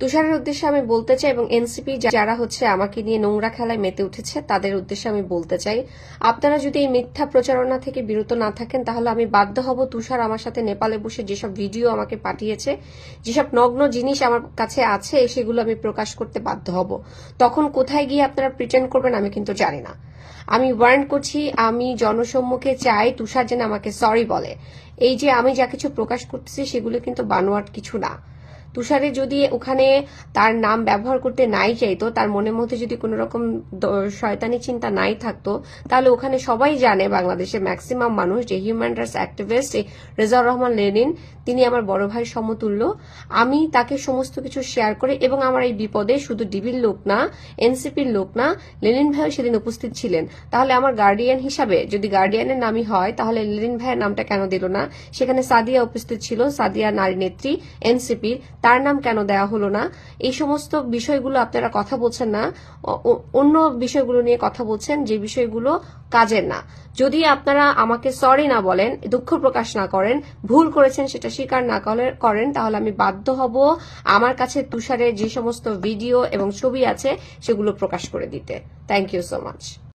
তুষারের উদ্দেশ্যে আমি বলতে চাই এবং এনসিপি যারা হচ্ছে আমাকে নিয়ে নোংরা খেলায় মেতে উঠেছে তাদের উদ্দেশ্যে আমি বলতে চাই, আপনারা যদি এই মিথ্যা প্রচারণা থেকে বিরত না থাকেন তাহলে আমি বাধ্য হব তুষার আমার সাথে নেপালে বসে যেসব ভিডিও আমাকে পাঠিয়েছে, যেসব নগ্ন জিনিস আমার কাছে আছে সেগুলো আমি প্রকাশ করতে বাধ্য হব। তখন কোথায় গিয়ে আপনারা প্রিটেন্ড করবেন আমি কিন্তু জানি না। আমি ওয়ার্ন করছি, আমি জনসম্মুখে চাই তুষার যেন আমাকে সরি বলে। এই যে আমি যা কিছু প্রকাশ করতেছি সেগুলো কিন্তু বানোয়াট কিছু না। তুষারে যদি ওখানে তার নাম ব্যবহার করতে নাই চাইতো, তার মনের মধ্যে যদি কোনো রকম শয়তানি চিন্তা নাই থাকতো, তাহলে ওখানে সবাই জানে বাংলাদেশের ম্যাক্সিমাম মানুষ যে human rights activist Rezaur Rahman Lenin তিনি আমার বড় ভাই সমতুল্য। আমি তাকে সমস্ত কিছু শেয়ার করে এবং আমার এই বিপদে শুধু ডিবির লোক না, এনসিপির লোক না, লেনিন ভাইও সেদিন উপস্থিত ছিলেন। তাহলে আমার গার্ডিয়ান হিসাবে যদি গার্ডিয়ানের নামই হয় তাহলে লেনিন ভাইয়ের নামটা কেন দিল না? সেখানে সাদিয়া উপস্থিত ছিল, সাদিয়া নারী নেত্রী এনসিপির, তার নাম কেন দেওয়া হলো না? এই সমস্ত বিষয়গুলো আপনারা কথা বলছেন না, অন্য বিষয়গুলো নিয়ে কথা বলছেন যে বিষয়গুলো কাজের না। যদি আপনারা আমাকে সরি না বলেন, দুঃখ প্রকাশ না করেন, ভুল করেছেন সেটা স্বীকার না করেন, তাহলে আমি বাধ্য হব আমার কাছে তুষারের যে সমস্ত ভিডিও এবং ছবি আছে সেগুলো প্রকাশ করে দিতে। Thank you so much.